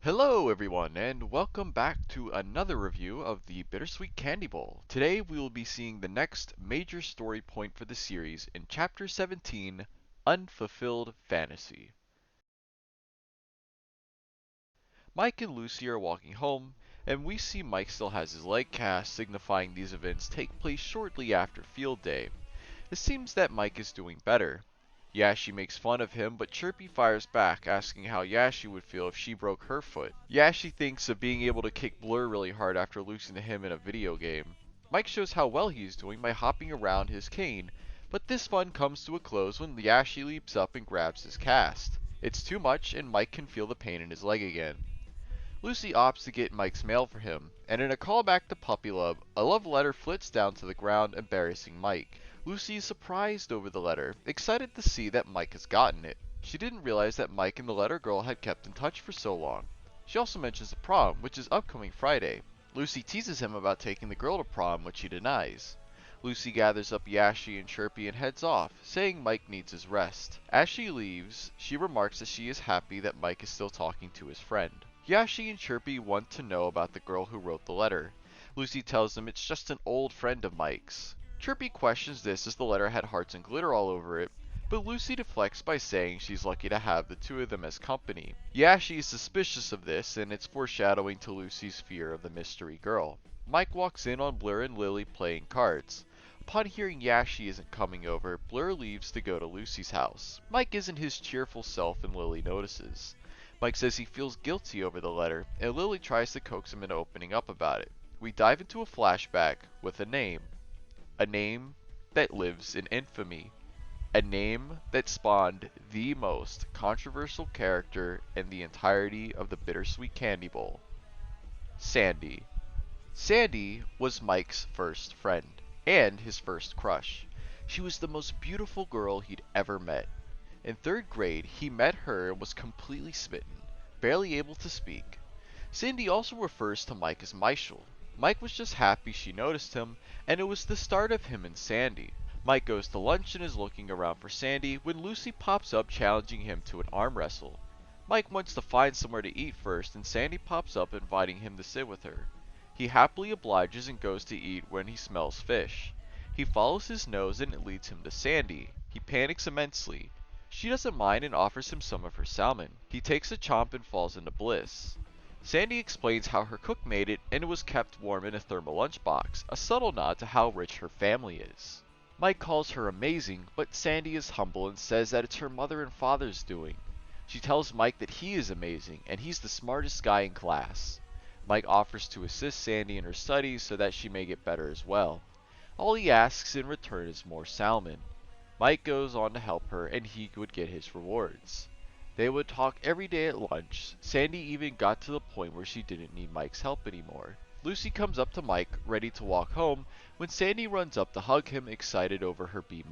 Hello everyone and welcome back to another review of the Bittersweet Candy Bowl. Today we will be seeing the next major story point for the series in Chapter 17, Unfulfilled Fantasy. Mike and Lucy are walking home, and we see Mike still has his leg cast, signifying these events take place shortly after field day. It seems that Mike is doing better. Yashi makes fun of him, but Chirpy fires back, asking how Yashi would feel if she broke her foot. Yashi thinks of being able to kick Blur really hard after losing to him in a video game. Mike shows how well he is doing by hopping around his cane, but this fun comes to a close when Yashi leaps up and grabs his cast. It's too much, and Mike can feel the pain in his leg again. Lucy opts to get Mike's mail for him, and in a callback to puppy love, a love letter flits down to the ground, embarrassing Mike. Lucy is surprised over the letter, excited to see that Mike has gotten it. She didn't realize that Mike and the letter girl had kept in touch for so long. She also mentions the prom, which is upcoming Friday. Lucy teases him about taking the girl to prom, which he denies. Lucy gathers up Yashi and Chirpy and heads off, saying Mike needs his rest. As she leaves, she remarks that she is happy that Mike is still talking to his friend. Yashi and Chirpy want to know about the girl who wrote the letter. Lucy tells them it's just an old friend of Mike's. Chirpy questions this as the letter had hearts and glitter all over it, but Lucy deflects by saying she's lucky to have the two of them as company. Yashi is suspicious of this, and it's foreshadowing to Lucy's fear of the mystery girl. Mike walks in on Blur and Lily playing cards. Upon hearing Yashi isn't coming over, Blur leaves to go to Lucy's house. Mike isn't his cheerful self, and Lily notices. Mike says he feels guilty over the letter, and Lily tries to coax him into opening up about it. We dive into a flashback with a name that lives in infamy, a name that spawned the most controversial character in the entirety of the Bittersweet Candy Bowl, Sandy. Sandy was Mike's first friend, and his first crush. She was the most beautiful girl he'd ever met. In third grade, he met her and was completely smitten, barely able to speak. Sandy also refers to Mike as Michael. Mike was just happy she noticed him, and it was the start of him and Sandy. Mike goes to lunch and is looking around for Sandy when Lucy pops up challenging him to an arm wrestle. Mike wants to find somewhere to eat first, and Sandy pops up inviting him to sit with her. He happily obliges and goes to eat when he smells fish. He follows his nose and it leads him to Sandy. He panics immensely. She doesn't mind and offers him some of her salmon. He takes a chomp and falls into bliss. Sandy explains how her cook made it and it was kept warm in a thermal lunchbox, a subtle nod to how rich her family is. Mike calls her amazing, but Sandy is humble and says that it's her mother and father's doing. She tells Mike that he is amazing and he's the smartest guy in class. Mike offers to assist Sandy in her studies so that she may get better as well. All he asks in return is more salmon. Mike goes on to help her and he would get his rewards. They would talk every day at lunch. Sandy even got to the point where she didn't need Mike's help anymore. Lucy comes up to Mike, ready to walk home, when Sandy runs up to hug him, excited over her B-.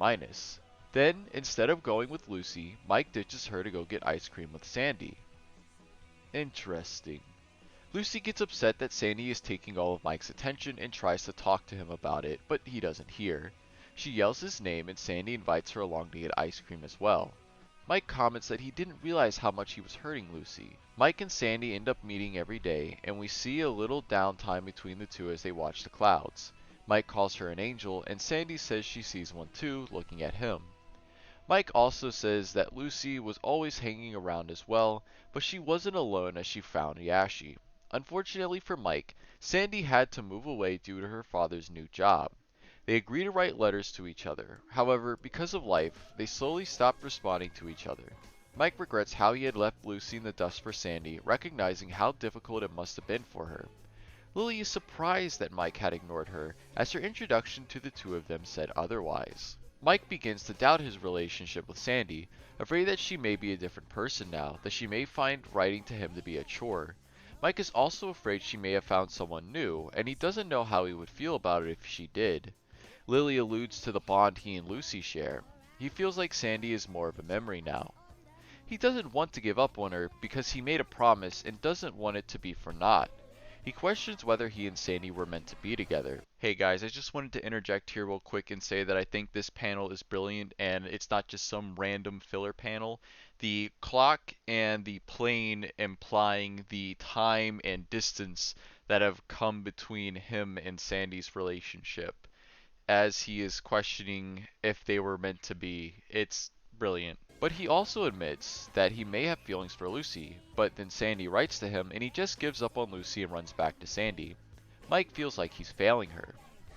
Then, instead of going with Lucy, Mike ditches her to go get ice cream with Sandy. Interesting. Lucy gets upset that Sandy is taking all of Mike's attention and tries to talk to him about it, but he doesn't hear. She yells his name and Sandy invites her along to get ice cream as well. Mike comments that he didn't realize how much he was hurting Lucy. Mike and Sandy end up meeting every day, and we see a little downtime between the two as they watch the clouds. Mike calls her an angel, and Sandy says she sees one too, looking at him. Mike also says that Lucy was always hanging around as well, but she wasn't alone as she found Yashi. Unfortunately for Mike, Sandy had to move away due to her father's new job. They agree to write letters to each other. However, because of life, they slowly stopped responding to each other. Mike regrets how he had left Lucy in the dust for Sandy, recognizing how difficult it must have been for her. Lily is surprised that Mike had ignored her, as her introduction to the two of them said otherwise. Mike begins to doubt his relationship with Sandy, afraid that she may be a different person now, that she may find writing to him to be a chore. Mike is also afraid she may have found someone new, and he doesn't know how he would feel about it if she did. Lily alludes to the bond he and Lucy share. He feels like Sandy is more of a memory now. He doesn't want to give up on her because he made a promise and doesn't want it to be for naught. He questions whether he and Sandy were meant to be together. Hey guys, I just wanted to interject here real quick and say that I think this panel is brilliant and it's not just some random filler panel. The clock and the plane implying the time and distance that have come between him and Sandy's relationship as he is questioning if they were meant to be. It's brilliant. But he also admits that he may have feelings for Lucy, but then Sandy writes to him and he just gives up on Lucy and runs back to Sandy. Mike feels like he's failing her.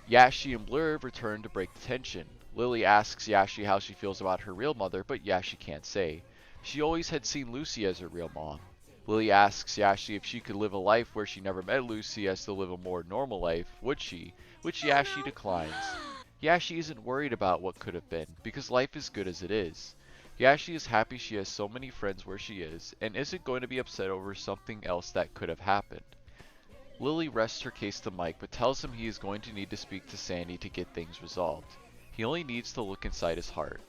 Yashi and Blurb return to break the tension. Lily asks Yashi how she feels about her real mother, but Yashi can't say. She always had seen Lucy as her real mom. Lily asks Yashi if she could live a life where she never met Lucy as to live a more normal life, would she? Which Yashi declines. Yashi isn't worried about what could have been, because life is good as it is. Yashi is happy she has so many friends where she is, and isn't going to be upset over something else that could have happened. Lily rests her case to Mike, but tells him he is going to need to speak to Sandy to get things resolved. He only needs to look inside his heart.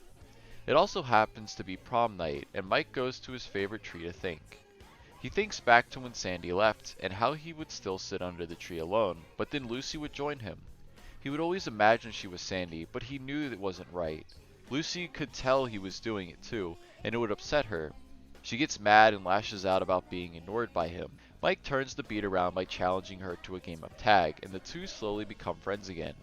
It also happens to be prom night, and Mike goes to his favorite tree to think. He thinks back to when Sandy left, and how he would still sit under the tree alone, but then Lucy would join him. He would always imagine she was Sandy, but he knew it wasn't right. Lucy could tell he was doing it too, and it would upset her. She gets mad and lashes out about being ignored by him. Mike turns the beat around by challenging her to a game of tag, and the two slowly become friends again.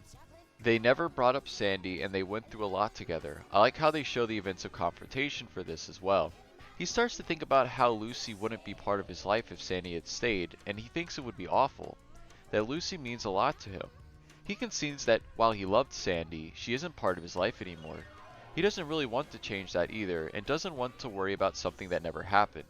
They never brought up Sandy, and they went through a lot together. I like how they show the events of confrontation for this as well. He starts to think about how Lucy wouldn't be part of his life if Sandy had stayed, and he thinks it would be awful. That Lucy means a lot to him. He concedes that while he loved Sandy, she isn't part of his life anymore. He doesn't really want to change that either, and doesn't want to worry about something that never happened.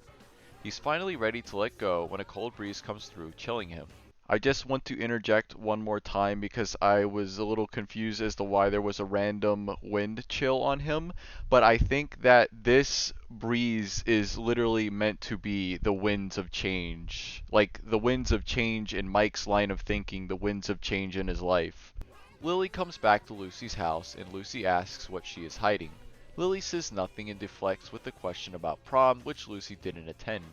He's finally ready to let go when a cold breeze comes through, chilling him. I just want to interject one more time because I was a little confused as to why there was a random wind chill on him, but I think that this breeze is literally meant to be the winds of change. Like the winds of change in Mike's line of thinking, the winds of change in his life. Lily comes back to Lucy's house and Lucy asks what she is hiding. Lily says nothing and deflects with a question about prom, which Lucy didn't attend.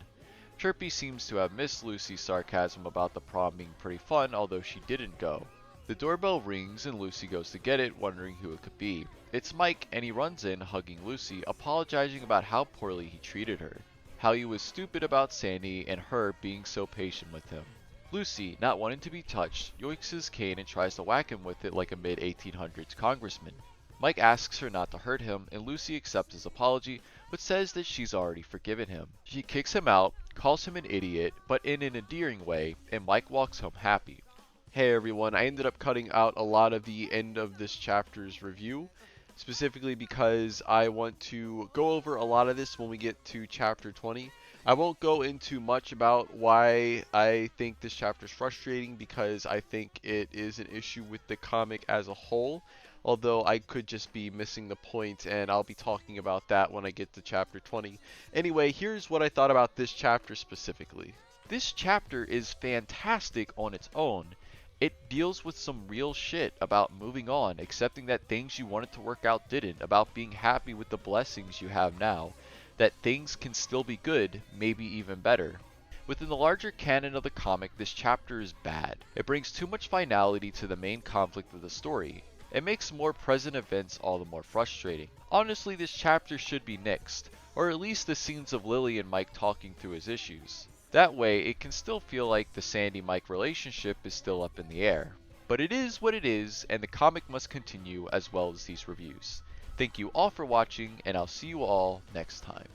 Chirpy seems to have missed Lucy's sarcasm about the prom being pretty fun, although she didn't go. The doorbell rings and Lucy goes to get it, wondering who it could be. It's Mike, and he runs in, hugging Lucy, apologizing about how poorly he treated her. How he was stupid about Sandy and her being so patient with him. Lucy, not wanting to be touched, yoinks his cane and tries to whack him with it like a mid-1800s congressman. Mike asks her not to hurt him, and Lucy accepts his apology, but says that she's already forgiven him. She kicks him out, calls him an idiot, but in an endearing way, and Mike walks home happy. Hey everyone, I ended up cutting out a lot of the end of this chapter's review, specifically because I want to go over a lot of this when we get to chapter 20. I won't go into much about why I think this chapter is frustrating, because I think it is an issue with the comic as a whole. Although I could just be missing the point, and I'll be talking about that when I get to chapter 20. Anyway, here's what I thought about this chapter specifically. This chapter is fantastic on its own. It deals with some real shit about moving on, accepting that things you wanted to work out didn't, about being happy with the blessings you have now, that things can still be good, maybe even better. Within the larger canon of the comic, this chapter is bad. It brings too much finality to the main conflict of the story. It makes more present events all the more frustrating. Honestly, this chapter should be nixed, or at least the scenes of Lily and Mike talking through his issues. That way, it can still feel like the Sandy-Mike relationship is still up in the air. But it is what it is, and the comic must continue as well as these reviews. Thank you all for watching, and I'll see you all next time.